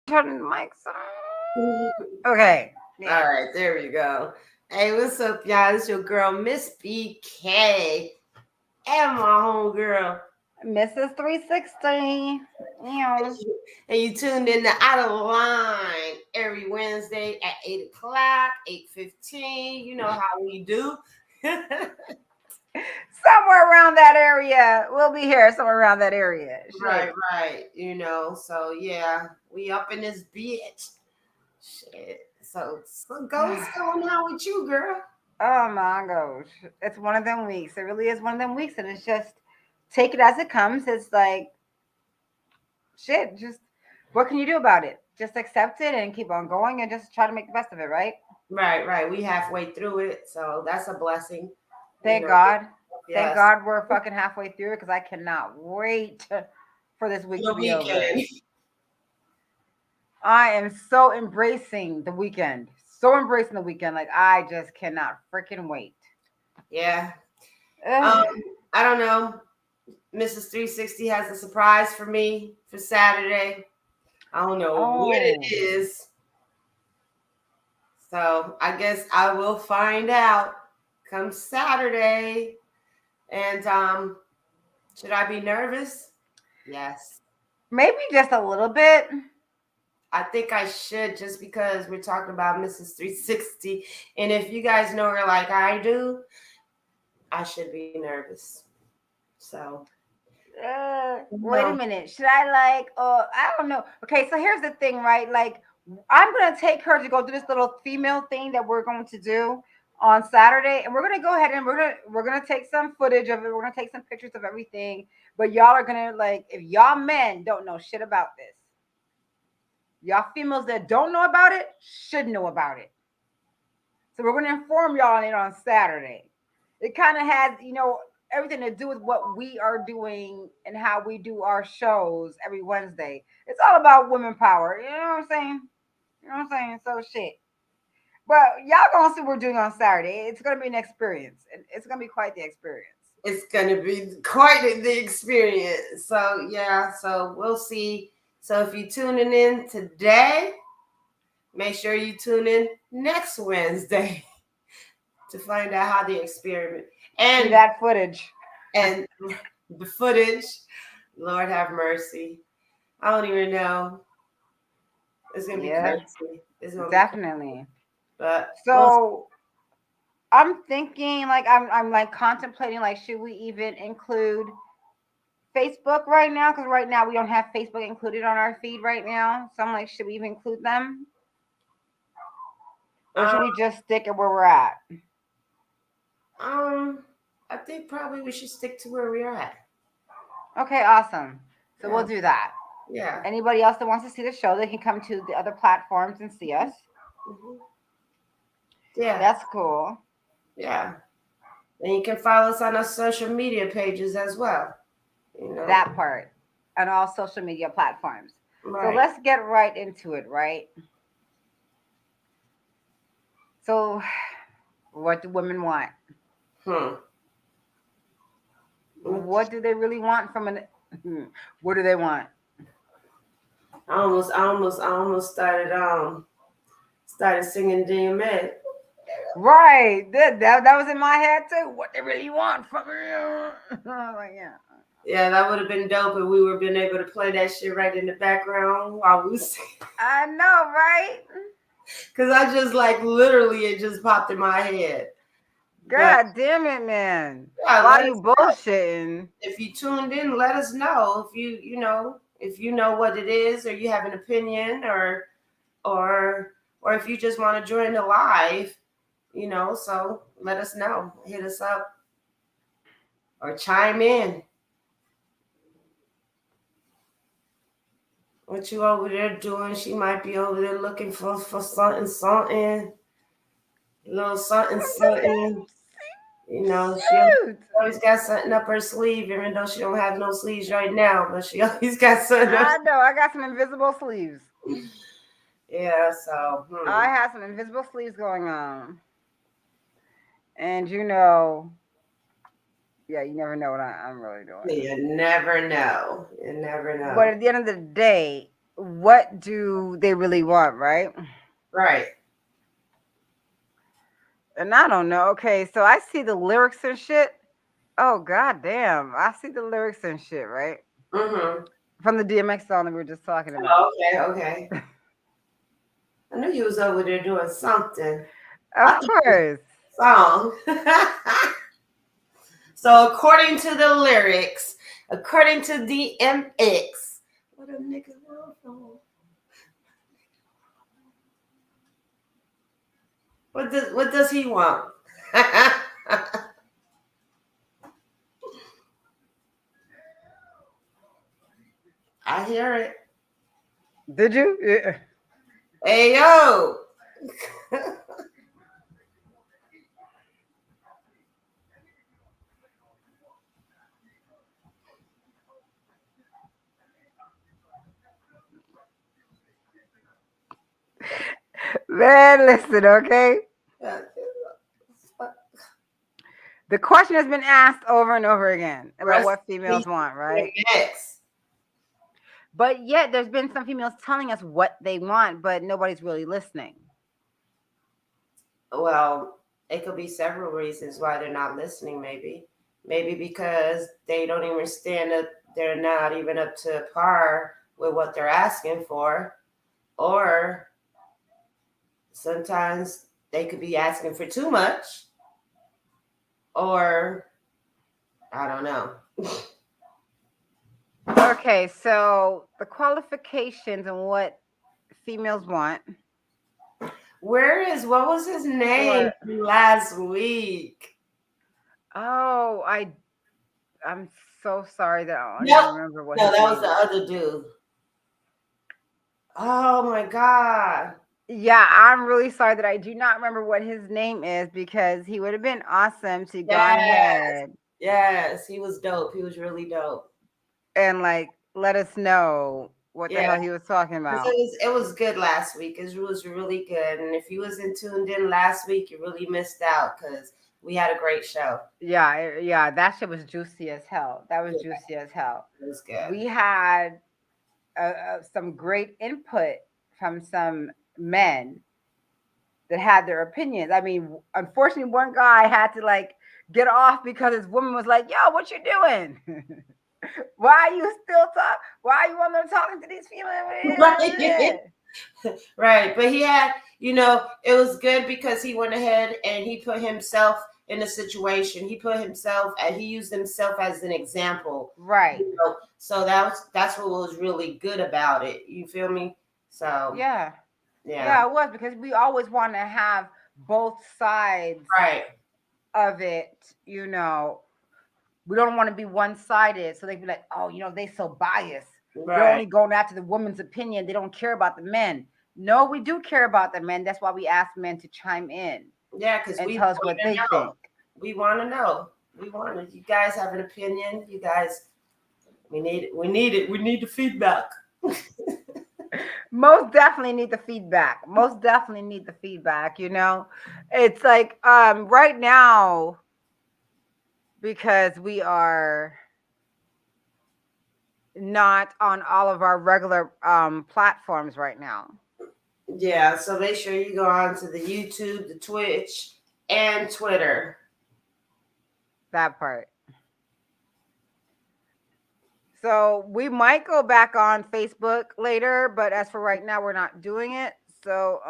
turning the mics on. Okay. All Yeah. right, there we go. Hey, what's up, y'all? It's your girl, Mzz Bk, and my homegirl. Mrs. 360. Yeah. And you tuned in to Out of Line every Wednesday at 8 o'clock, 8:15. You know how we do. Somewhere around that area. We'll be here somewhere around that area. Right, Shit. right. So yeah, we up in this bitch. Shit. So what's going on with you, girl? Oh my gosh. It's one of them weeks. It really is one of them weeks. And it's just take it as it comes. It's like, shit, just what can you do about it? Just accept it and keep on going and just try to make the best of it, right? Right, right. We halfway through it, so that's a blessing. You Thank know, God. Thank yes. God we're fucking halfway through it because I cannot wait for this week to The be over. weekend. I am so embracing the weekend. So embracing the weekend. Like I just cannot freaking wait. Yeah. Um, Ugh. I don't know. Mrs. 360 has a surprise for me for Saturday. I don't know what it Oh, is. So I guess I will find out come Saturday. And should I be nervous? Yes. maybe just a little bit. I think I should just because we're talking about Mrs. 360. And if you guys know her like I do, I should be nervous. So, Wait a no. minute. Should I like? I don't know. Okay, so here's the thing, right? Like, I'm gonna take her to go do this little female thing that we're going to do on Saturday, and we're gonna go ahead and we're gonna take some footage of it. We're gonna take some pictures of everything. But y'all are gonna like, if y'all men don't know shit about this, y'all females that don't know about it should know about it. So we're gonna inform y'all on it on Saturday. It kind of has, everything to do with what we are doing and how we do our shows every Wednesday. It's all about women power. You know what I'm saying? You know what I'm saying? So shit. But y'all gonna see what we're doing on Saturday. It's gonna be an experience. And it's gonna be quite the experience. It's going to be quite the experience. So, yeah, so we'll see. So, if you're tuning in today, make sure you tune in next Wednesday to find out how the experiment See and that footage. and the footage. Lord have mercy. I don't even know. It's gonna be Yeah, crazy. It's gonna be crazy. definitely. But well, So I'm thinking like I'm like contemplating like should we even include Facebook right now? Because right now we don't have Facebook included on our feed right now. So I'm like, should we even include them? Or um, should we just stick at where we're at? um, I think probably we should stick to where we are at. Okay, awesome. So we'll Yeah, do that. yeah, Anybody else that wants to see the show, they can come to the other platforms and see us. hmm yeah, That's cool. yeah. And you can follow us on our social media pages as well. You know, That part on all social media platforms. So right? let's get right into it, right? So, what do women want? Hmm. What do they really want from an? What do they want? I almost started singing DMA. Right. That was in my head too. What they really want from me? Like, yeah. Yeah, that would have been dope if we were been able to play that shit right in the background while we sing. I know, right? Cause I just like literally it just popped in my head. But God damn it, man. yeah, Why let you us bullshitting? if you tuned in, let us know if if you know what it is or you have an opinion or or if you just want to join the live, so let us know. Hit us up or chime in. What you over there doing? She might be over there looking for something, something, a little something, something. She Shoot. always got something up her sleeve, even though she don't have no sleeves right now, but she always got something up. I know. I got some invisible sleeves. Yeah, so I have some invisible sleeves going on. And yeah, you never know what I'm really doing. you never know. You never But know. at the end of the day, what do they really want, right? Right. And I don't know. Okay, so I see the lyrics and shit. Oh god damn. I see the lyrics and shit, right? Mm-hmm. From the DMX song that we were just talking about. Oh, okay, okay. I knew you was over there doing something. I Of thought it was course. a song. So according to the lyrics, according to DMX, what a nigga want from- what does he want? I hear it. Did you? Yeah. Hey yo. Man, listen, okay? The question has been asked over and over again about Rest what in peace, females want, right? DMX. But yet there's been some females telling us what they want, but nobody's really listening. Well, it could be several reasons why they're not listening, maybe because they don't even understand that they're not even up to par with what they're asking for, or sometimes they could be asking for too much, or I don't know. Okay, so the qualifications and what females want What was his name for from last week? oh, I'm so sorry that I don't even Nope. remember what No, his that was name the is. other dude. Oh my God. Yeah, I'm really sorry that I do not remember what his name is because he would have been awesome to gone Yes. ahead Yes. He was dope. He was really dope. and like let us know what the Yeah. hell he was talking 'Cause about. it was good last week. It was really good. And if you wasn't tuned in last week, you really missed out because we had a great show. Yeah, yeah, that shit was juicy as hell. That was Yeah, juicy as hell. it was good. We had some great input from some men that had their opinions. I mean, unfortunately, one guy had to like get off because his woman was like, "Yo, what you doing? Why are you still talk? Why are you on there talking to these Right. females?" Right. But it was good because he went ahead and he put himself in a situation. He put himself and he used himself as an example. Right. So that's what was really good about it. You feel me? So Yeah. yeah. Yeah, it was because we always want to have both sides Right. of it, we don't want to be one sided. So they'd be like, oh, they so biased. They're Right. only going after the woman's opinion. They don't care about the men. No, we do care about the men. That's why we ask men to chime in Yeah, because and we tell us want what to they think. know. We want to know. You guys have an opinion. You guys, we need it. We need it. We need the feedback. Most definitely need the feedback. Most definitely need the feedback, It's like right now, because we are not on all of our regular platforms right now. Yeah, so make sure you go on to the YouTube, the Twitch, and Twitter. That part. So we might go back on Facebook later, but as for right now, we're not doing it. So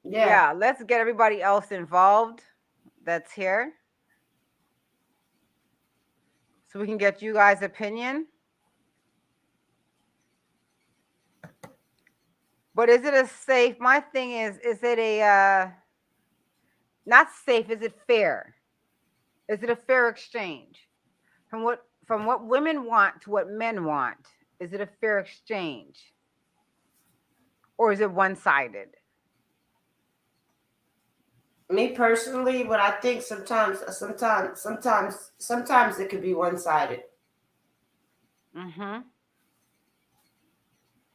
Yeah. yeah, let's get everybody else involved that's here. So we can get you guys' opinion. But is it a safe? My thing is it a not safe, is it fair? Is it a fair exchange? From what women want to what men want, is it a fair exchange? Or is it one-sided? Me personally, what I think sometimes it could be one-sided. Mm-hmm.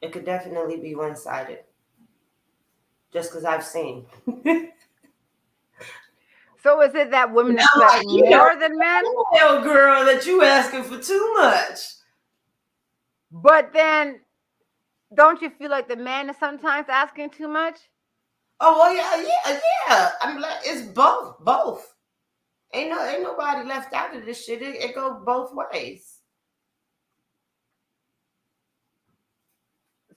It could definitely be one-sided. Just because I've seen. So is it that women And I'm expect like, more than men? tell girl that you asking for too much. But then, don't you feel like the man is sometimes asking too much? Oh well, yeah. I'm like, it's both. Ain't nobody left out of this shit. It go both ways.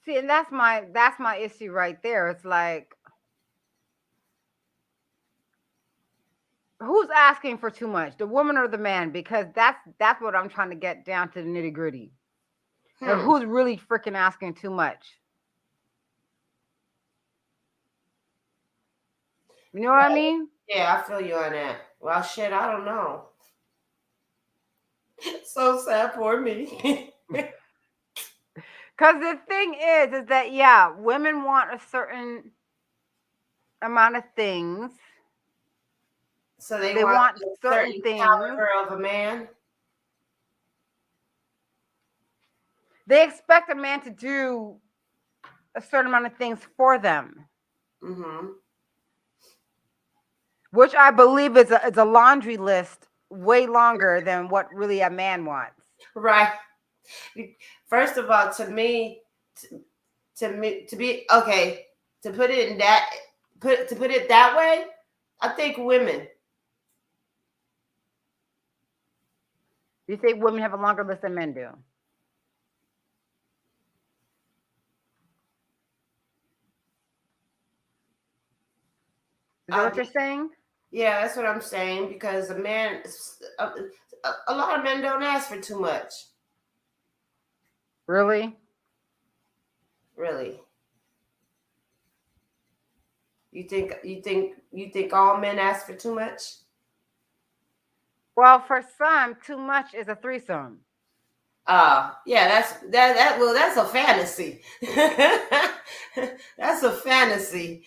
See, and that's my issue right there. It's like, who's asking for too much, the woman or the man? Because that's what I'm trying to get down to the nitty gritty. Or Hmm. who's really freaking asking too much? You know what I mean? Yeah, I feel you on that. Well, shit, I don't know. So sad for me. Because the thing is that yeah, women want a certain amount of things. So they They want want a certain certain things. caliber of a man. They expect a man to do a certain amount of things for them, Mm-hmm. which I believe is a laundry list way longer than what really a man wants. Right. First of all, to be okay, to put it in that put it that way, I think women. You think women have a longer list than men do? Is that I what do. you're saying? Yeah, that's what I'm saying because a lot of men don't ask for too much. Really? Really, you think all men ask for too much? Well, for some, too much is a threesome. Yeah, well, that's a fantasy. That's a fantasy.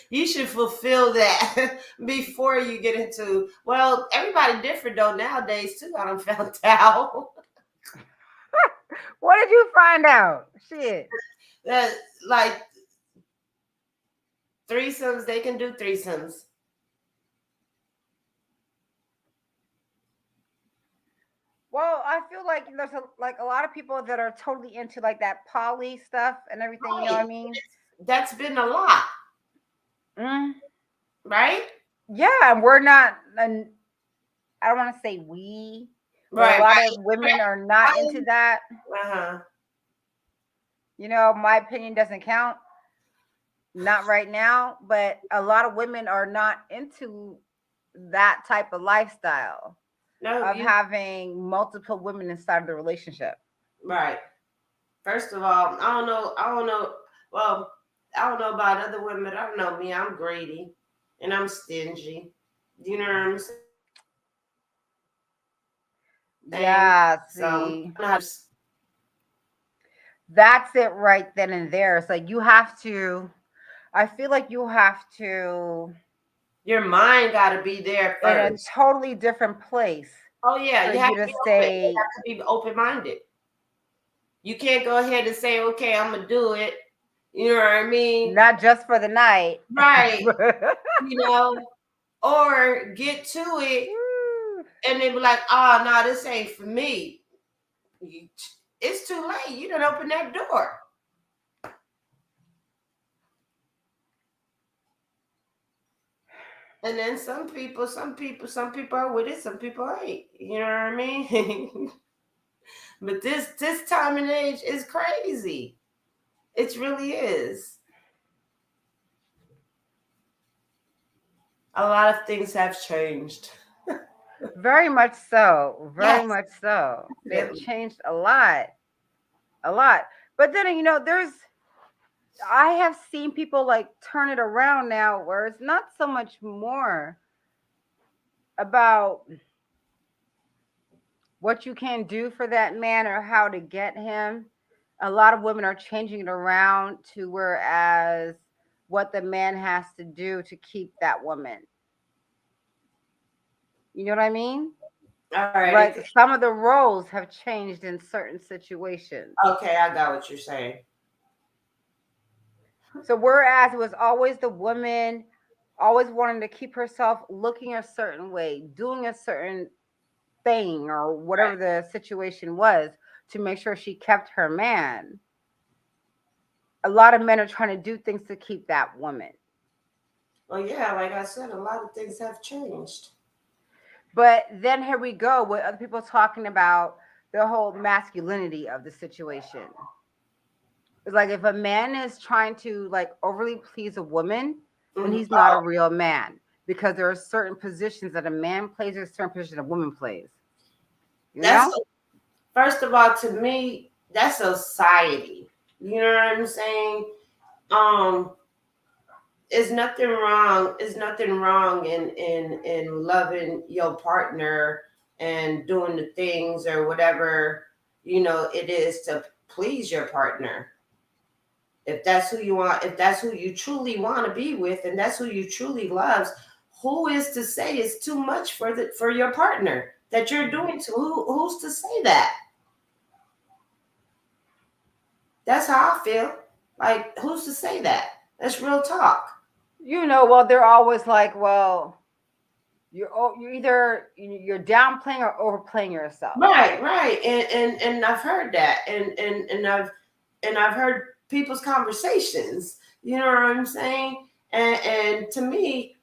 You should fulfill that before you get into. Well, everybody different though nowadays too. I don't found out What did you find out? Shit. that like threesomes they can do threesomes. Well, I feel like there's a lot of people that are totally into like that poly stuff and everything. You know what I Right, mean? that's been a lot, Mm, right? yeah, and we're not. And I don't want to say we, but a Right, lot of women are not right. into that. Uh huh. My opinion doesn't count. Not right now, but a lot of women are not into that type of lifestyle No, of you having multiple women inside of the relationship. right. First of all, I don't know. I don't know. Well, I don't know about other women, but I don't know me. I'm greedy and I'm stingy. You know what I'm saying? So Yeah, I don't know how to. see, that's it right then and there. It's like you have to, I feel like you have to, Your mind got to be there in a first. totally different place Oh yeah, for you have you to to be open. You say, have to be open minded. You can't go ahead and say, "Okay, I'm gonna do it." You know what I mean? not just for the night. Right. You know, or get to it and they be like, "Oh no, this ain't for me." You, it's too late. You don't open that door. And then some people are with it, some people ain't. You know what I mean? But this time and age is crazy. It really is. A lot of things have changed. Very much so. Very Yes, much so. They've definitely. changed a lot. A lot. But then, I have seen people like turn it around now where it's not so much more about what you can do for that man or how to get him. A lot of women are changing it around to whereas what the man has to do to keep that woman. You know what I mean? All right. Like some of the roles have changed in certain situations. Okay, I got what you're saying. So whereas it was always the woman always wanting to keep herself looking a certain way, doing a certain thing or whatever Right. the situation was, to make sure she kept her man, a lot of men are trying to do things to keep that woman. Well, yeah, like I said, a lot of things have changed. But then here we go with other people talking about the whole masculinity of the situation. It's like if a man is trying to like overly please a woman, then he's not a Oh, real man because there are certain positions that a man plays or certain positions a woman plays. You that's know? first of all, to me, that's society. You know what I'm saying? Um, There's nothing wrong. There's nothing wrong in loving your partner and doing the things or whatever it is to please your partner. If that's who you want, if that's who you truly want to be with, and that's who you truly loves, who is to say it's too much for your partner that you're doing to? Who's to say that? That's how I feel. Like, who's to say that? That's real talk. Well, they're always like, well, you're either you're downplaying or overplaying yourself. Right, right. And I've heard that. And I've heard people's conversations. You know what I'm saying? And to me,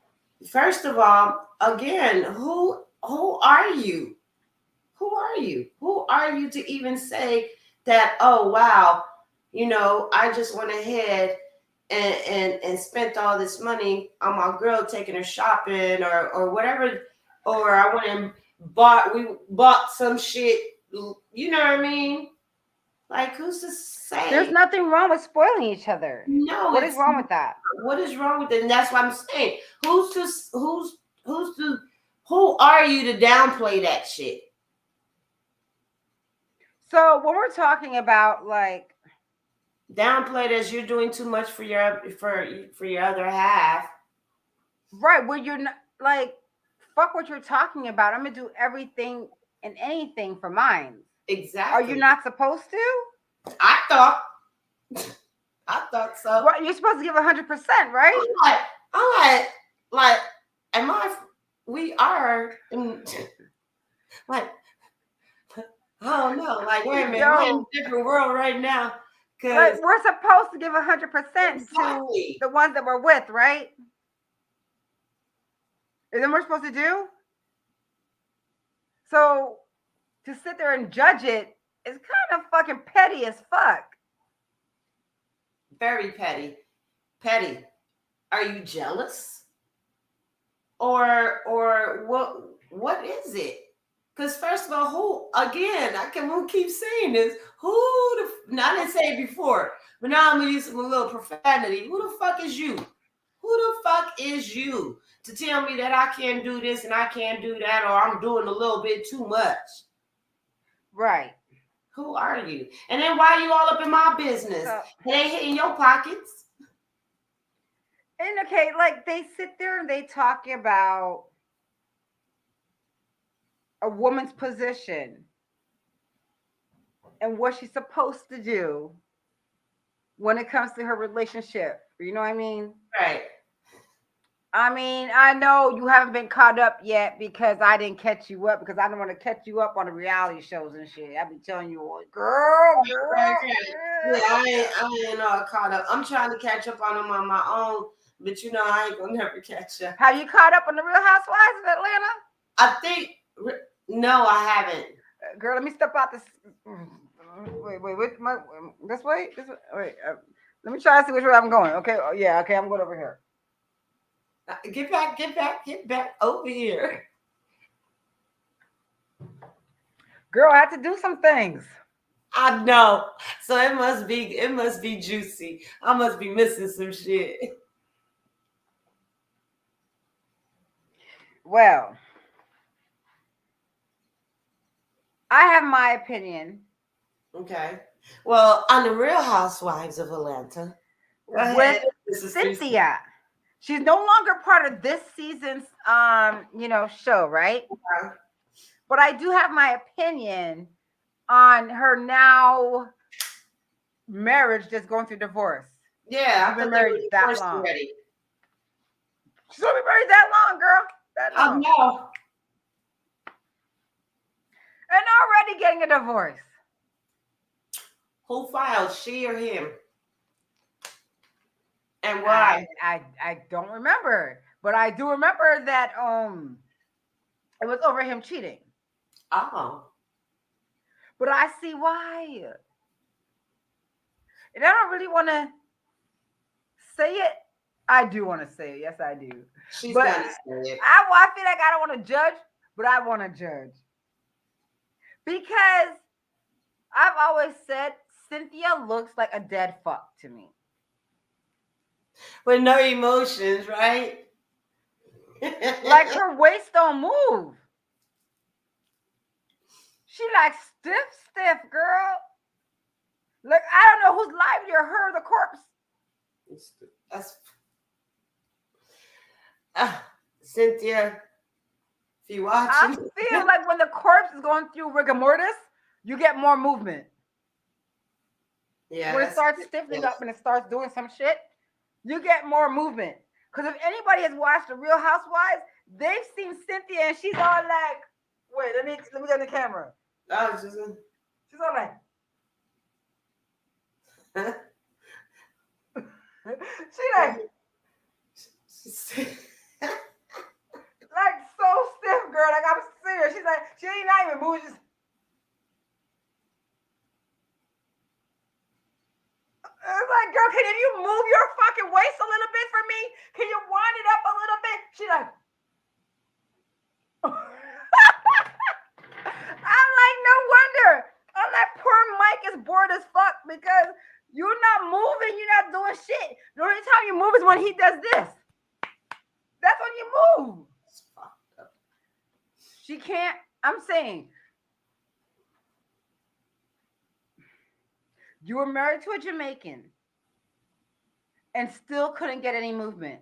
first of all, again, who are you? Who are you? Who are you to even say that, oh wow, I just went ahead and spent all this money on my girl taking her shopping or whatever, or I went and bought some shit, you know what I mean? Like, who's to There's say? nothing wrong with spoiling each other. No, What is it's wrong with that? what is wrong with it? And that's what I'm saying. Who are you to downplay that shit? So when we're talking about like Downplay it as you're doing too much for your other half. right where you're not like fuck what you're talking about. I'm gonna do everything and anything for mine. Are you Exactly. not supposed to? I thought I thought so. What you're supposed to give 100%, right? I'm like, am I? We are like, I don't know. Like, wait a minute, we're in Yo, a different world right now. like Cause we're supposed to give 100% to exactly, the ones that we're with, right? And then we're supposed to do so to sit there and judge it is kind of fucking petty as fuck. very petty, petty. Are you jealous, or what is it? Because first of all, who again? We'll keep saying this. Who the? Now, I didn't say it before, but now I'm gonna use some a little profanity. Who the fuck is you? Who the fuck is you to tell me that I can't do this and I can't do that, or I'm doing a little bit too much? Right. Who are you? And then why you all up in my business? So It ain't hitting your pockets. and okay, like they sit there and they talk about a woman's position and what she's supposed to do when it comes to her relationship. You know what I mean? Right. I mean, I know you haven't been caught up yet because I didn't catch you up because I don't want to catch you up on the reality shows and shit. I be telling you, Right, girl. right. Yeah, I ain't all caught up. I'm trying to catch up on them on my own, but I ain't gonna never catch up. Have you caught up on the Real Housewives of Atlanta? I think no, I haven't. Girl, let me step out this. Wait, this way? This way? Wait, let me try to see which way I'm going. Okay, oh, yeah, okay, I'm going over here. Get back over here. Girl, I had to do some things. I know. So it must be juicy. I must be missing some shit. Well, I have my opinion Okay. Well, on the Real Housewives of Atlanta. Go with ahead, Mrs. 360. Cynthia. She's no longer part of this season's show, right? But I do have my opinion on her now marriage just going through divorce. Yeah, She's I been thought they were married that divorced long. already. She's only been married that long, girl. That I long. know. And already getting a divorce. Who filed, she or him? And I, why? I don't remember, but I do remember that it was over him cheating. Oh. But I see why, and I don't really want to say it. I do want to say it. Yes, I do. She's But gonna say it. I feel like I don't want to judge, but I want to judge because I've always said Cynthia looks like a dead fuck to me. With no emotions, right? Like her waist don't move. She like stiff, girl. Like I don't know who's livelier, her or the corpse. That's Cynthia. If you I watching, feel like when the corpse is going through rigor mortis, you get more movement. yeah, When it that's starts stiffening up and it starts doing some shit, you get more movement. Because if anybody has watched The Real Housewives, they've seen Cynthia and she's all like, wait, let me get the camera. I was just. She's all like, she like so stiff, girl. Like I'm serious. She's like, she ain't not even moving. Just it's like, girl, can you move your fucking waist a little bit for me? Can you wind it up a little bit? She like, I'm like, no wonder. I'm like, poor Mike is bored as fuck because you're not moving, you're not doing shit. The only time you move is when he does this. That's when you move. She can't. I'm saying, you were married to a Jamaican and still couldn't get any movement.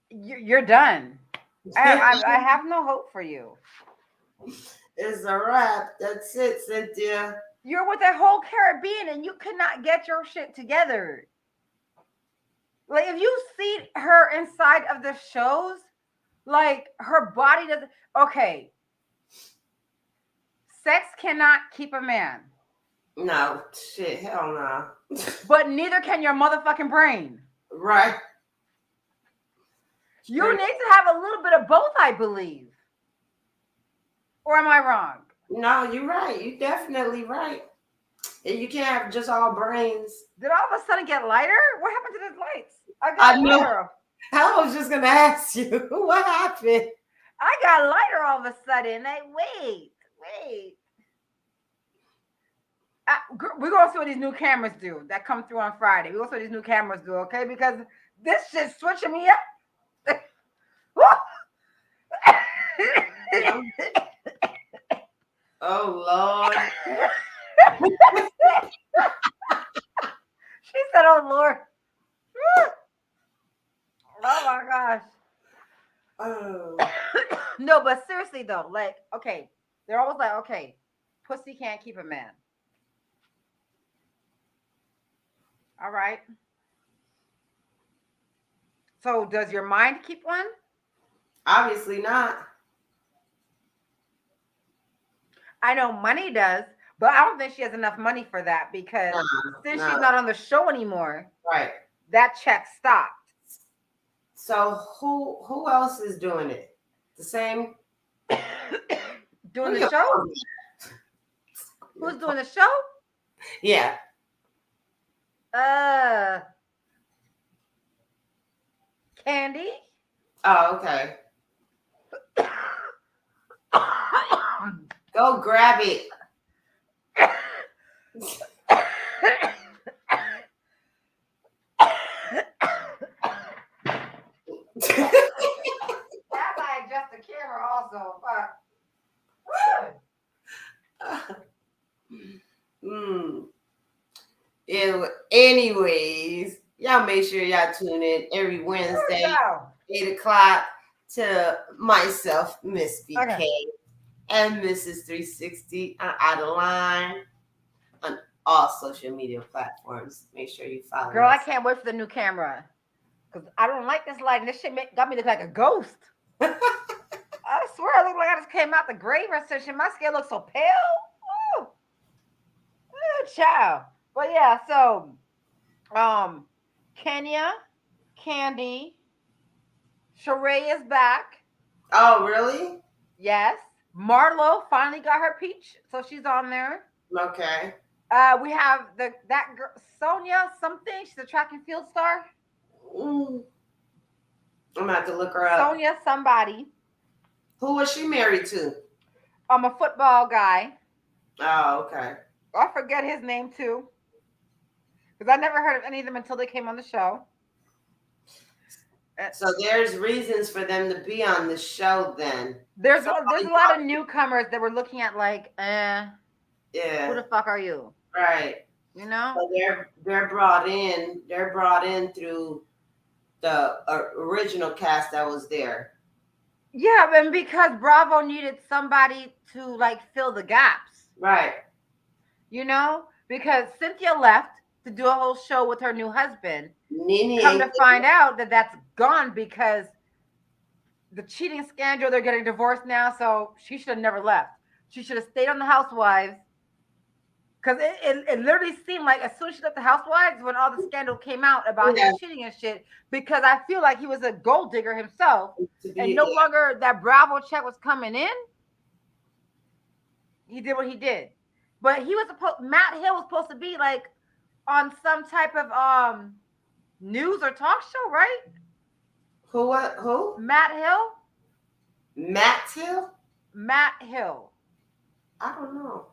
You're done. I have no hope for you. It's a wrap. That's it, Cynthia. You're with a whole Caribbean and you cannot get your shit together. Like if you see her inside of the shows, like her body doesn't. Okay, sex cannot keep a man, No, shit, hell no. but neither can your motherfucking brain. Right. You need to have a little bit of both, I believe. Or am I wrong? No, you're right. You're definitely right. And you can't have just all brains. Did all of a sudden get lighter? What happened to the lights? I know. I was just gonna ask you what happened. I got lighter all of a sudden. Like, wait. We're gonna see what these new cameras do that come through on Friday. We're gonna see what these new cameras do, okay? Because this shit's switching me up. Oh Lord. She said, "Oh Lord." Oh my gosh. Oh. No, but seriously though, like, okay, they're always like, okay, pussy can't keep a man. All right. So does your mind keep one? Obviously not. I know money does, but I don't think she has enough money for that because since she's not on the show anymore, right, that check stopped. So who else is doing it? The same doing the show? Who's doing the show? Yeah. Candy. Oh, okay. Go grab it. That's I adjust the camera also. Anyways, y'all make sure y'all tune in every Wednesday, 8 o'clock to myself, Mzz Bk, and Mrs. 360 Out of Line on all social media platforms. Make sure you follow Girl, us. I can't wait for the new camera. Because I don't like this lighting. This shit got me look like a ghost. I swear I look like I just came out the grave or something. My skin looks so pale. Ooh. Ciao. But yeah, so um, Kenya, Candy, Sheree is back. Oh, really? Yes. Marlo finally got her peach, so she's on there. Okay. We have that girl Sonia something. She's a track and field star. Mm, I'm gonna have to look her up. Sonia somebody. Who was she married to? I'm a football guy. Oh, okay. I forget his name too, because I never heard of any of them until they came on the show. Uh, So there's reasons for them to be on the show then. there's a Somebody lot of brought, newcomers that we're looking at like, who yeah, the fuck are you? right. You know? So they're brought in through the original cast that was there. Yeah, and because Bravo needed somebody to like fill the gaps, Right. because Cynthia left to do a whole show with her new husband. Nene Come ain't to find out that that's gone because the cheating scandal, they're getting divorced now, so she should have never left. She should have stayed on the Housewives because it literally seemed like as soon as she left the Housewives, when all the scandal came out about him yeah, cheating and shit, because I feel like he was a gold digger himself, to and be no yeah. longer that Bravo check was coming in, he did what he did. But he was supposed Matt Hill was supposed to be like on some type of news or talk show, right? Who what who? Matt Hill? Matt Hill? Matt Hill. I don't know.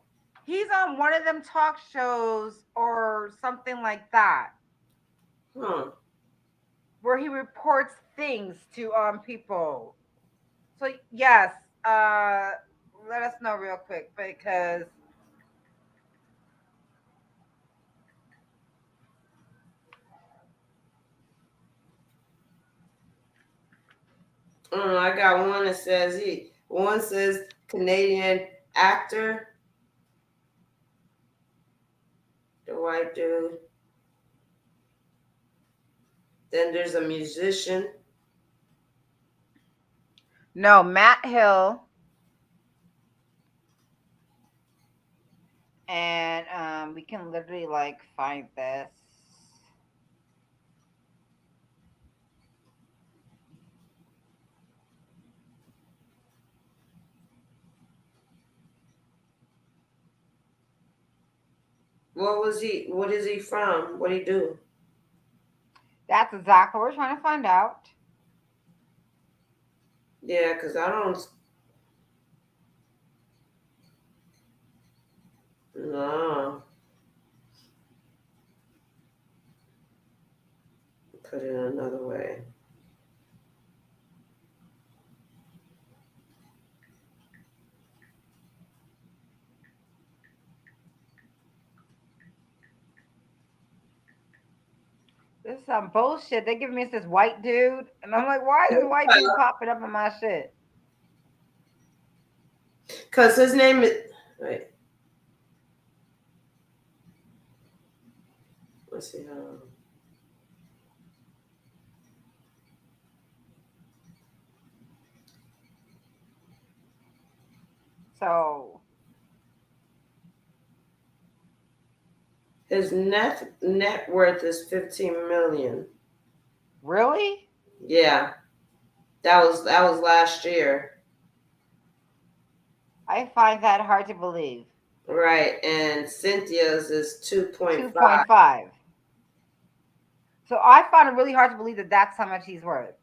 He's on one of them talk shows or something like that, Hmm. where he reports things to people. So yes, let us know real quick because I got one that says one says Canadian actor, the white dude. Then there's a musician. no, Matt Hill, and we can literally like find this. What was he? What is he from? What he do? That's exactly what we're trying to find out. Yeah, because I don't. No. Put it another way. This is some bullshit. They giving me this white dude, and I'm like, why is this white dude popping up in my shit? Because his name is. Wait. Let's see how. So His net worth is 15 million. really, Yeah, that was last year. I find that hard to believe. Right, and Cynthia's is 2.5. 2.5. So I found it really hard to believe that that's how much he's worth.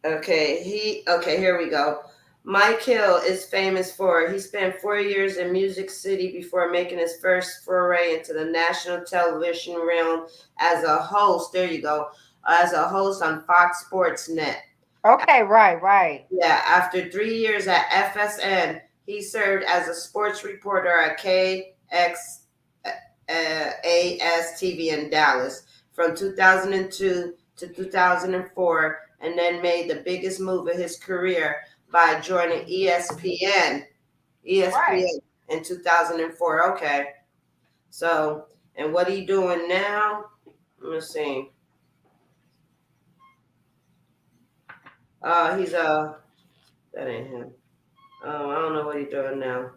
Okay, here we go. Mike Hill is famous for he spent 4 years in Music City before making his first foray into the national television realm as a host. There you go, as a host on Fox Sports Net. Okay, right, right. Yeah, after 3 years at FSN, he served as a sports reporter at KXAS TV in Dallas from 2002 to 2004, and then made the biggest move of his career by joining ESPN. Right. ESPN in 2004. Okay, so and what he doing now? Let me see. He's a that ain't him. I don't know what he's doing now.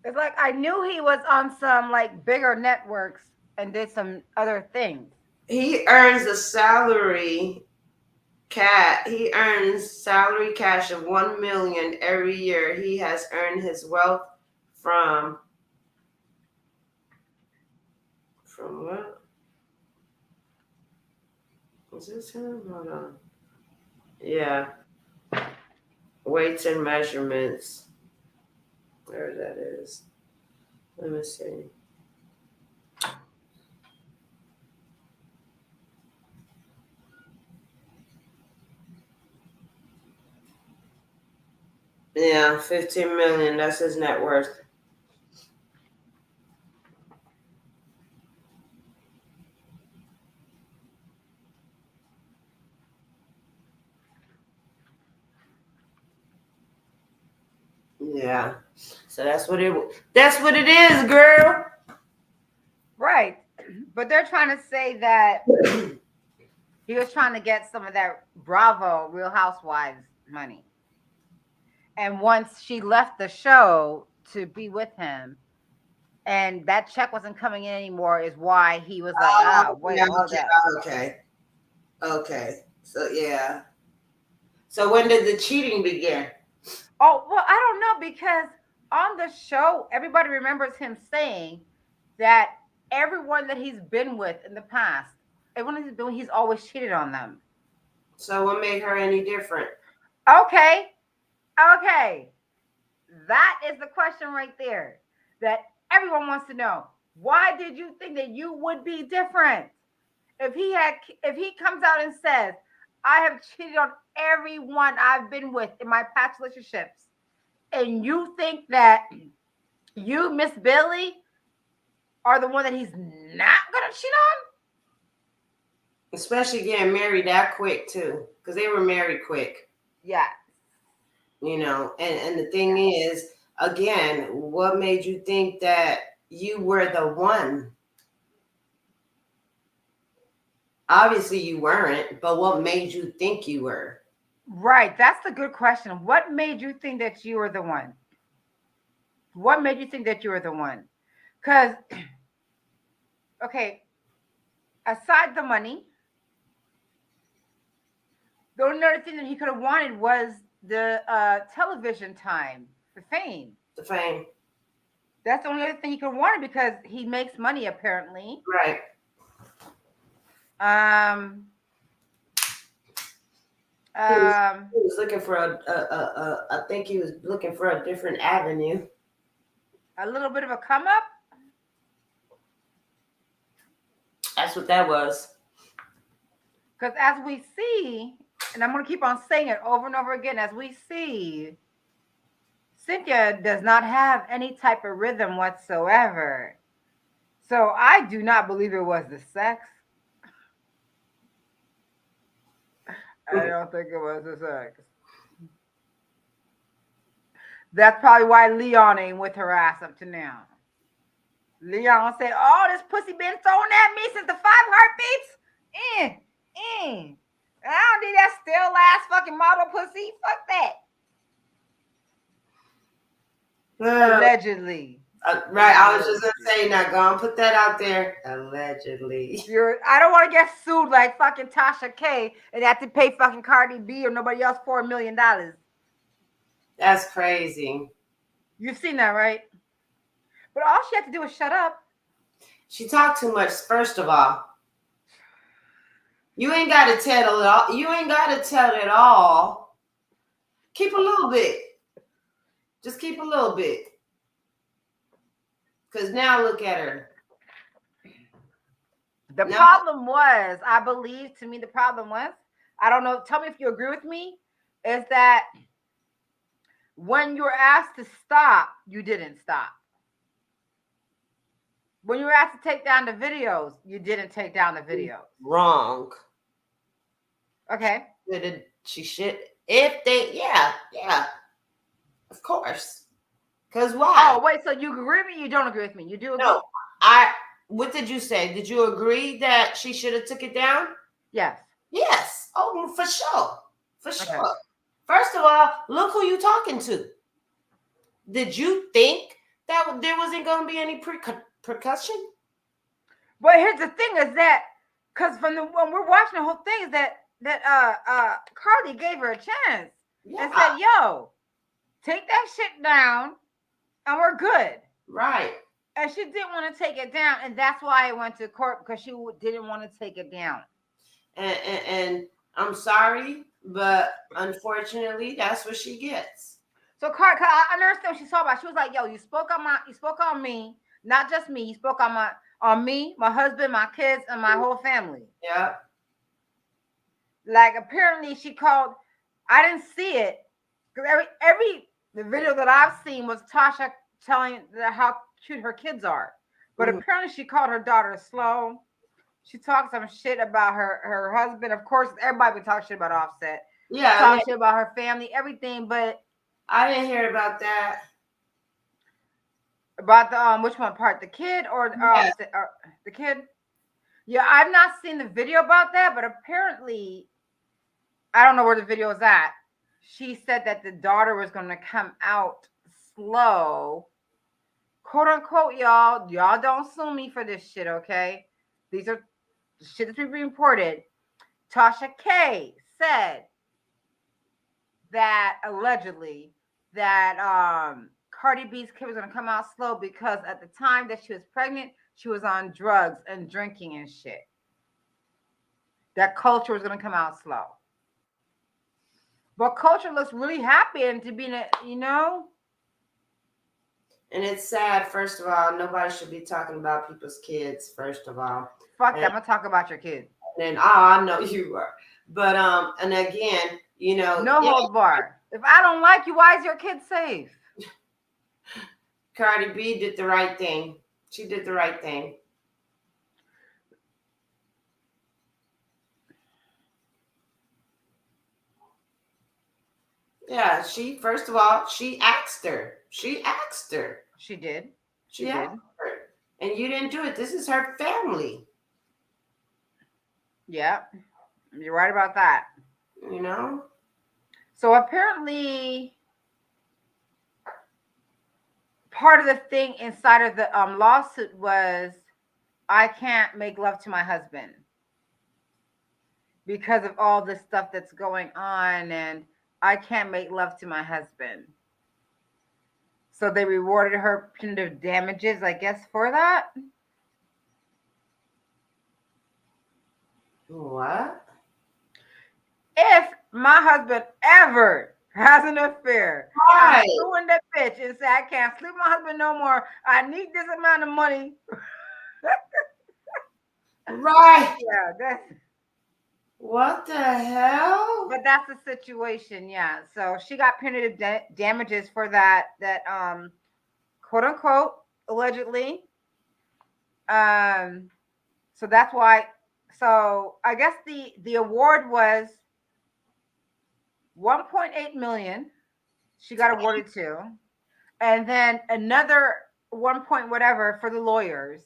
It's like I knew he was on some like bigger networks and did some other things. He earns a salary he earns salary cash of 1 million every year. He has earned his wealth from what? Is this him? Hold on. Yeah. Weights and measurements. There that is. Let me see. Yeah, 15 million. That's his net worth. Yeah. So that's what it is, girl. Right. But they're trying to say that he was trying to get some of that Bravo Real Housewives money. And once she left the show to be with him, and that check wasn't coming in anymore, is why he was like, Oh, wait, yeah, hold okay, up. okay. Okay. So yeah. So when did the cheating begin? Oh, well, I don't know because on the show, everybody remembers him saying that everyone that he's been with in the past, everyone he's been with, he's always cheated on them. So what made her any different? Okay, okay. That is the question right there that everyone wants to know. Why did you think that you would be different? If he comes out and says, I have cheated on everyone I've been with in my past relationships, and you think that you, Miss Billy, are the one that he's not gonna cheat on? Especially getting married that quick too, because they were married quick. Yeah. And the thing is, again, what made you think that you were the one? Obviously you weren't, but what made you think you were? Right. That's the good question. What made you think that you were the one? What made you think that you were the one? Because, okay, aside the money, the only other thing that he could have wanted was the television time, the fame. The fame. That's the only other thing he could have wanted because he makes money apparently. Right. Um, He was looking for I think he was looking for a different avenue. a little bit of a come up. That's what that was. Because as we see, and I'm going to keep on saying it over and over again, as we see, Cynthia does not have any type of rhythm whatsoever. So I do not believe it was the sex. I don't think it was the sex. That's probably why Leon ain't with her ass up to now. Leon said, "Oh, this pussy been thrown at me since the 5 heartbeats. I don't need that still ass fucking model pussy. Fuck that." Allegedly. Right. I was just gonna say, now go and put that out there. Allegedly. I don't want to get sued like fucking Tasha K and have to pay fucking Cardi B or nobody else $4 million. That's crazy. You've seen that, right? But all she had to do was shut up. She talked too much, first of all. You ain't gotta tell it all. You ain't gotta tell it all. Keep a little bit. Just keep a little bit. Because now look at her. The problem was, I believe, to me, the problem was, I don't know, tell me if you agree with me, is that when you were asked to stop, you didn't stop. When you were asked to take down the videos, you didn't take down the videos. Wrong. Okay. She should. If they, yeah. Of course. Because why? Oh, wait, so you agree with me? You don't agree with me? You do agree? No, what did you say? Did you agree that she should have took it down? Yes. Yes. Oh, for sure. For sure. Okay. First of all, look who you talking to. Did you think That there wasn't going to be any percussion. But here's the thing: is that because from the when we're watching the whole thing, is that Carly gave her a chance and Yeah, said, "Yo, take that shit down, and we're good." right. And she didn't want to take it down, and that's why I went to court because she didn't want to take it down. And I'm sorry, but unfortunately, that's what she gets. So, I understand what she saw about. She was like, "Yo, you spoke on me, not just me. You spoke on me, my husband, my kids, and my whole family." Yeah. Like apparently, she called. I didn't see it because every the video that I've seen was Tasha telling how cute her kids are, but Mhm. apparently she called her daughter slow. She talked some shit about her husband. Of course, everybody been talking shit about Offset. She Yeah, talked shit about her family, everything, but I didn't hear about that. about the which one part, the kid or Yeah. the kid? Yeah, I've not seen the video about that, but apparently I don't know where the video is at. She said that the daughter was going to come out slow, quote unquote, y'all. Y'all don't sue me for this shit, okay? These are shit that's being reported. Tasha K said that allegedly that Cardi B's kid was gonna come out slow because at the time that she was pregnant, she was on drugs and drinking and shit. That Culture was gonna come out slow. But Culture looks really happy and to be in a, And it's sad, first of all, nobody should be talking about people's kids, first of all. fuck that. And I'm gonna talk about your kid. then, oh, I know you were. But, and again, No yeah, hold bar. If I don't like you, why is your kid safe? Cardi B did the right thing. She did the right thing. Yeah, first of all, she asked her. She asked her. She did. She She asked did. her. And you didn't do it. This is her family, Yeah, you're right about that. you know? So apparently part of the thing inside of the lawsuit was I can't make love to my husband because of all this stuff that's going on, and I can't make love to my husband. So they rewarded her punitive damages, I guess, for that. What? If my husband ever has an affair, I'm Right. suing that bitch and say I can't sleep with my husband no more. I need this amount of money. Right. Yeah, that's What the hell? but that's the situation. Yeah, so she got punitive damages for that quote unquote allegedly. Um, so that's why. So I guess the award was 1.8 million. She got awarded to, and then another 1 point whatever for the lawyers,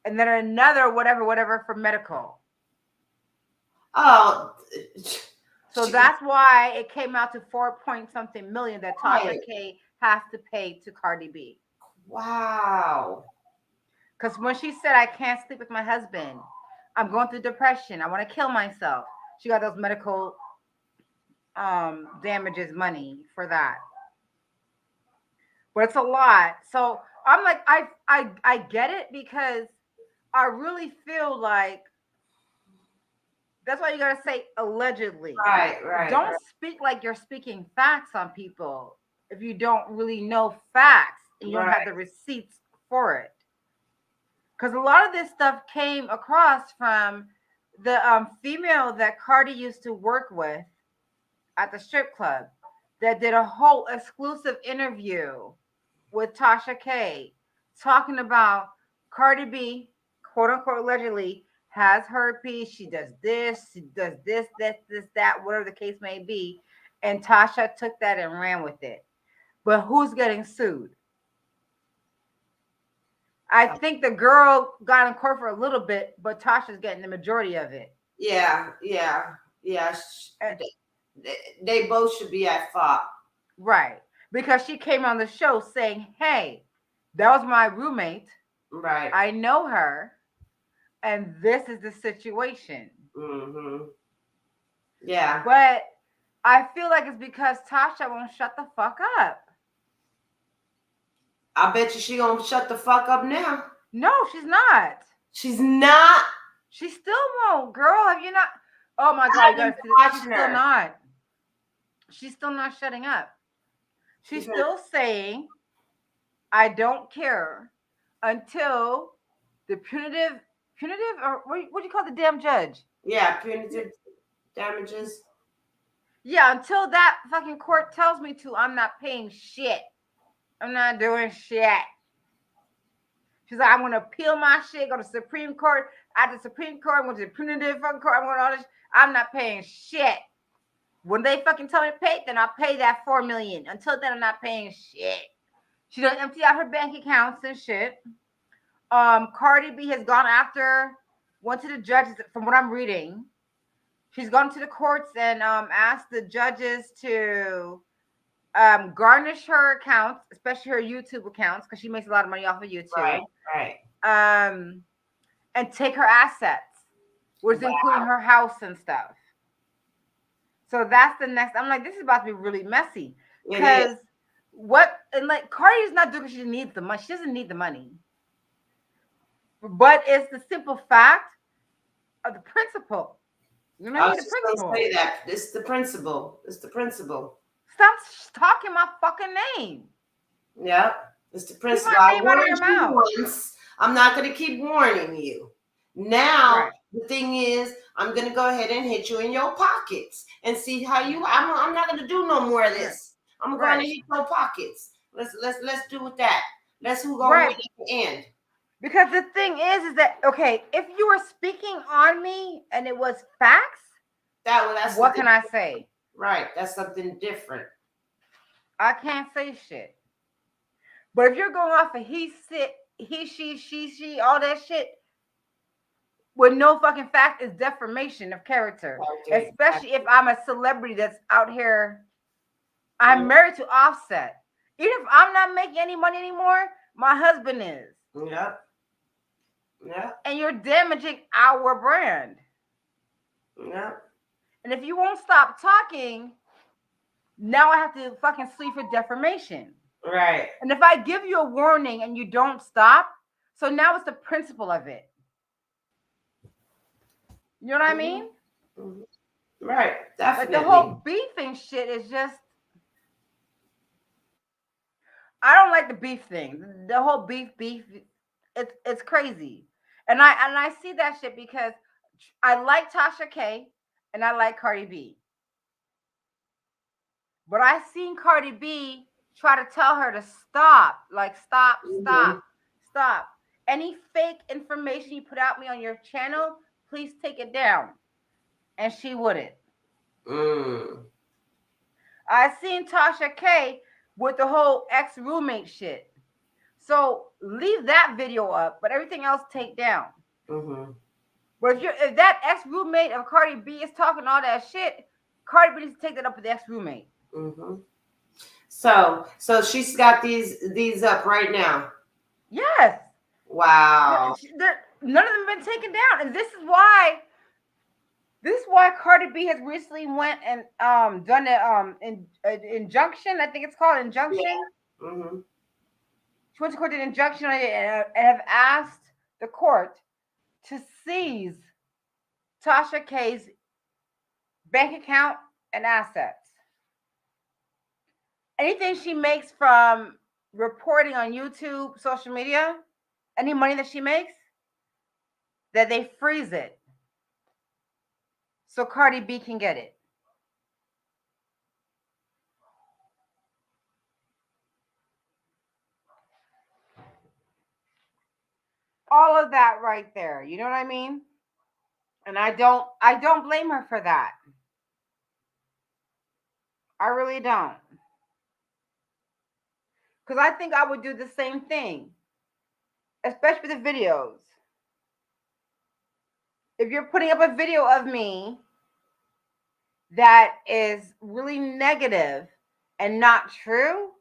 and then another whatever for medical. Oh, So she, that's why it came out to 4 point something million that Tasha right. K has to pay to Cardi B. Wow. Because when she said, I can't sleep with my husband, I'm going through depression, I want to kill myself, she got those medical damages money for that. But it's a lot. So I'm like, I get it because I really feel like that's why you gotta say allegedly. Right, right, Don't right. speak like you're speaking facts on people if you don't really know facts and you don't have Right. the receipts for it. Because a lot of this stuff came across from the female that Cardi used to work with at the strip club that did a whole exclusive interview with Tasha K talking about Cardi B, quote unquote, allegedly has herpes. She does this, that, whatever the case may be. And Tasha took that and ran with it. But who's getting sued? I think the girl got in court for a little bit, but Tasha's getting the majority of it. Yeah, yeah, yeah. Uh, They both should be at fault. Right. Because she came on the show saying, hey, That was my roommate. Right. I know her, and this is the situation. Mm-hmm. Yeah. But I feel like it's because Tasha won't shut the fuck up. I bet you she gonna shut the fuck up now. No, she's not. She's not. She still won't, girl. Have you not? Oh my god, you I've been guys! She's watching still her. not. She's still not shutting up. She's She's been, still saying, "I don't care," until the punitive, or what do you call the damn judge? yeah, punitive damages. Yeah, until that fucking court tells me to, I'm not paying shit. I'm not doing shit. She's like, I'm gonna appeal my shit, go to Supreme Court. At the Supreme Court, I'm going to the punitive fucking court. I'm going to all this. I'm not paying shit. When they fucking tell me to pay, then I'll pay that $4 million. Until then, I'm not paying shit. She done empty out her bank accounts and shit. Cardi B has gone after, went to the judges. From what I'm reading, she's gone to the courts and asked the judges to garnish her accounts, especially her YouTube accounts, because she makes a lot of money off of YouTube. Right. And take her assets, which is including her house and stuff. So that's the next. I'm like, this is about to be really messy. Because what, and like, Cardi's not doing it, she needs the money. She doesn't need the money. But it's the simple fact of the principle. You know what I mean? The just principle. gonna say that. It's the principle. It's the principle. Stop talking my fucking name. Yep. It's the principle. Keep my I name out of your warned you mouth. once. I'm not gonna keep warning you. Now Right. the thing is, I'm gonna go ahead and hit you in your pockets and see how you. I'm not gonna do no more of this. I'm gonna go ahead and hit your pockets. Let's do with that. Let's who gonna win at the end. Because the thing is that okay, if you were speaking on me and it was facts, that's what can I say? Right, that's something different. I can't say shit. But if you're going off of he, she, all that shit, with no fucking fact, is defamation of character. Okay. Especially if I'm a celebrity that's out here. I'm married to Offset. Even if I'm not making any money anymore, my husband is. Yep. Yeah. And you're damaging our brand. Yeah. And if you won't stop talking, now I have to fucking sue you for defamation. Right. And if I give you a warning and you don't stop, so now it's the principle of it. You know what I mean? Mm-hmm. Right. Definitely. Like the whole beefing shit is just. I don't like the beef thing. The whole beef. It's crazy. And I see that shit because I like Tasha K and I like Cardi B. But I seen Cardi B try to tell her to stop. Like stop. Any fake information you put out me on your channel, please take it down. And she wouldn't. I seen Tasha K with the whole ex-roommate shit. So leave that video up, but everything else take down. But if that ex-roommate of Cardi B is talking all that shit, Cardi B needs to take that up with the ex-roommate. So she's got these up right now. Yes. Wow. None of them have been taken down, and this is why Cardi B has recently went and done an injunction. I think it's called injunction. Yeah. She went to court an injunction on it and have asked the court to seize Tasha K's bank account and assets. Anything she makes from reporting on YouTube, social media, any money that she makes, that they freeze it so Cardi B can get it. All of that right there. You know what I mean? And I don't blame her for that. I really don't. Because I think I would do the same thing. Especially with the videos. If you're putting up a video of me that is really negative and not true,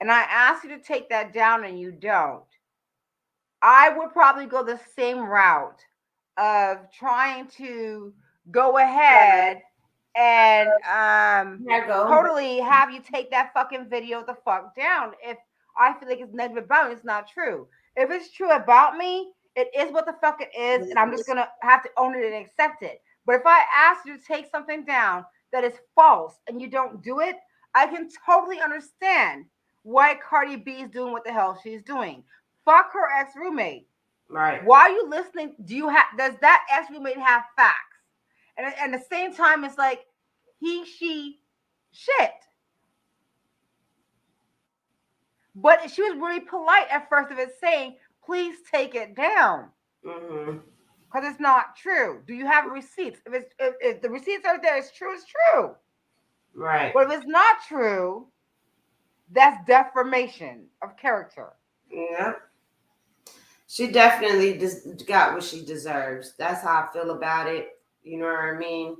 and I ask you to take that down and you don't, I would probably go the same route of trying to go Right. ahead and There go. But totally have you take that fucking video the fuck down if I feel like it's negative about me. It's not true. If it's true about me, it is what the fuck it is, and I'm just gonna have to own it and accept it. But if I ask you to take something down that is false and you don't do it, I can totally understand why Cardi B is doing what the hell she's doing. Fuck her ex roommate. right. Why are you listening? Do you have? Does that ex roommate have facts? And at the same time, it's like he, she, shit. But she was really polite at first of it, saying, "Please take it down." Mm-hmm. Because it's not true. Do you have receipts? If the receipts are there, it's true. It's true. Right. But if it's not true, that's defamation of character. Yeah. She definitely just got what she deserves. That's how I feel about it. You know what I mean?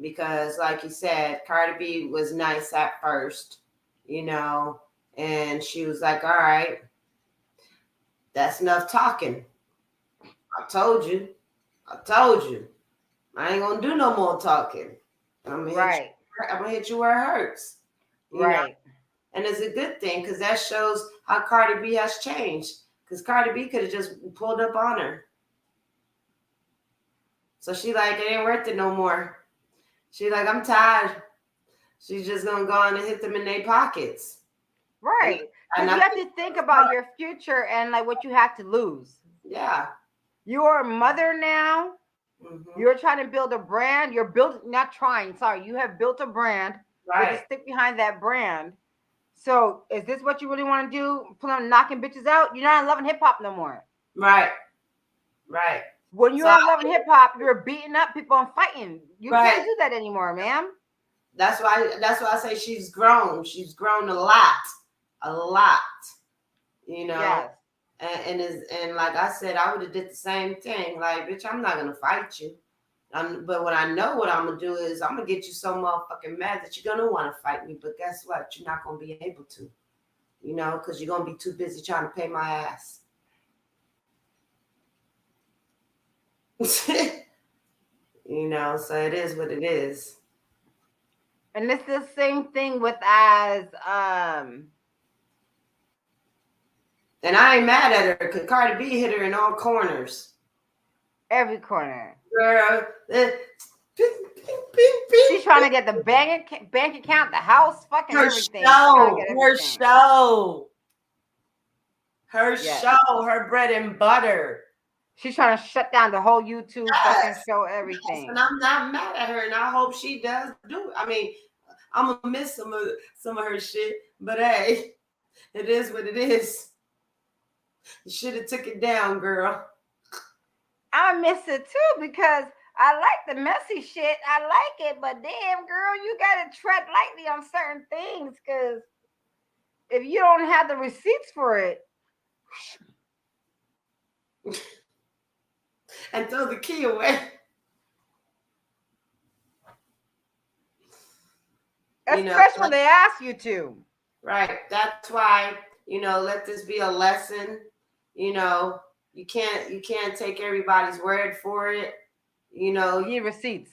Because, like you said, Cardi B was nice at first, you know, and she was like, all right, that's enough talking. I told you. I told you. I ain't gonna do no more talking. I'm gonna hit Right. you. I'm gonna hit you where it hurts. You know, Right. and it's a good thing because that shows how Cardi B has changed. Because Cardi B could have just pulled up on her. So she like, it ain't worth it no more. She like, I'm tired. She's just gonna go on and hit them in their pockets. And, Right. and Because I you have think, to think about your future and like what you have to lose. yeah. You're a mother now. Hmm. You're trying to build a brand. You're building, not trying, sorry. You have built a brand. You have to Right. stick behind that brand. So, is this what you really want to do? Put on knocking bitches out? You're not loving hip hop no more. Right. Right. When So you're on loving hip hop, you're beating up people and fighting. You can't right. do that anymore, ma'am. That's why I say she's grown. She's grown a lot. A lot. You know. Yes. And like I said, I would have did the same thing. Like, bitch, I'm not gonna fight you. But what I know what I'm gonna do is I'm gonna get you so motherfucking mad that you're gonna want to fight me. But guess what? You're not gonna be able to, you know, because you're gonna be too busy trying to pay my ass. You know, so it is what it is. And it's the same thing with as And I ain't mad at her because Cardi B hit her in all corners. every corner. Girl, She's trying to get the bank account, the house, fucking her everything. She's trying to show, get her everything. show, her Yes. show, her bread and butter. She's trying to shut down the whole YouTube fucking Yes, show, yes, and everything. I'm not mad at her, and I hope she does do it. I mean, I'm gonna miss some of her shit, but hey, it is what it is. You should have took it down, girl. I miss it too because I like the messy shit. I like it, but damn, girl, you gotta tread lightly on certain things because if you don't have the receipts for it, And throw the key away. You know, especially when they ask you to. right. That's why, you know, let this be a lesson. You know, you can't take everybody's word for it. You You know, need receipts.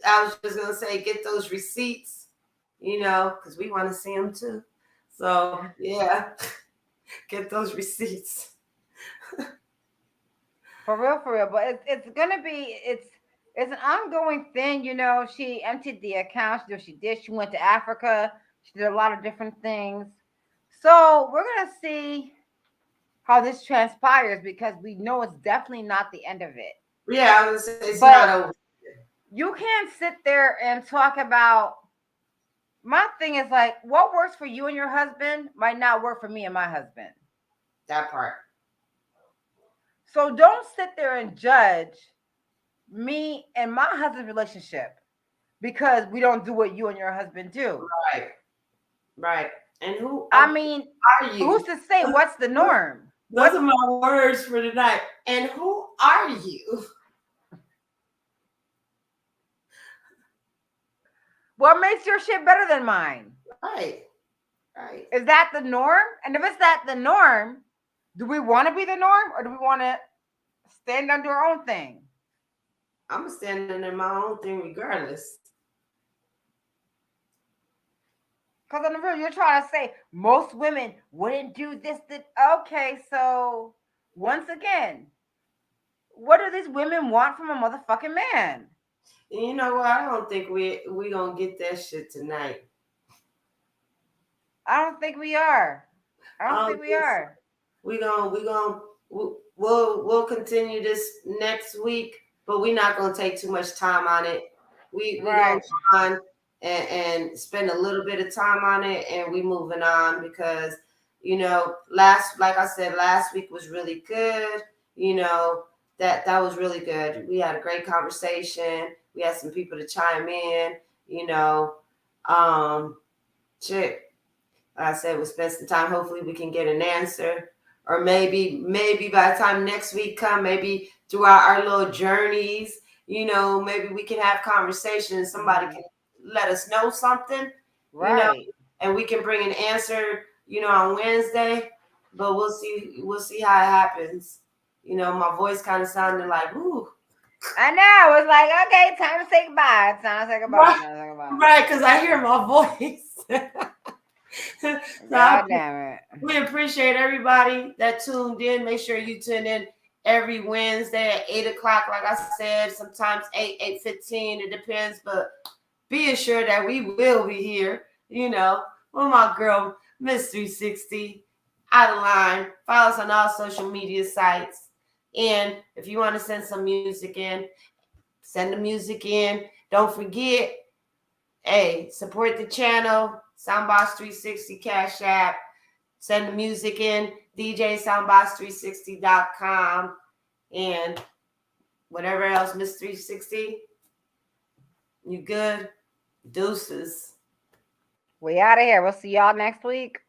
I was just gonna say get those receipts, you know, because we want to see them too. So yeah, get those receipts. For real. But it's gonna be it's an ongoing thing. You know, she emptied the account. She did. She went to Africa. She did a lot of different things. So we're gonna see how this transpires because we know it's definitely not the end of it. Yeah, I was gonna say it's not But over. you can't sit there and talk about. My thing is like, what works for you and your husband might not work for me and my husband. That part. So don't sit there and judge me and my husband's relationship because we don't do what you and your husband do. Right, right. And who I mean, are who's you? to say what's the norm? Those What are my words for tonight. And who are you? what makes your shit better than mine? Right. Right. Is that the norm? And if it's that the norm, do we want to be the norm or do we want to stand and do our own thing? I'm standing in my own thing regardless. Because on the real, you're trying to say most women wouldn't do this. That okay, so once again, what do these women want from a motherfucking man? And you know what? I don't think we gonna get that shit tonight. I don't think we are. I I don't don't think we think so. are. We'll continue this next week, but we're not gonna take too much time on it. We gonna Right. go on and spend a little bit of time on it, and we moving on because last like I said, last week was really good. You know that was really good. We had a great conversation. We had some people to chime in. You know, um, shit. I said we'll spend some time. Hopefully, we can get an answer, or maybe by the time next week come, maybe throughout our little journeys, maybe we can have conversations. Somebody Hmm. can let us know something, you know, Right. and we can bring an answer, on Wednesday. But we'll see. We'll see how it happens. My voice kind of sounded like, ooh, I know. It's like, okay, time to say goodbye. Time to say goodbye. right, Time to say goodbye. right, because I hear my voice. So God damn it. we appreciate everybody that tuned in. Make sure you tune in every Wednesday at 8 o'clock. Like I said, sometimes 8:15. It depends, but be assured that we will be here. With my girl Miss 360 out of line. Follow us on all social media sites. And if you want to send some music in, send the music in. Don't forget, hey, support the channel. Soundbox 360 Cash App. Send the music in, djsoundbox360.com, and whatever else, Miss 360. You good? Deuces. We out of here. We'll see y'all next week.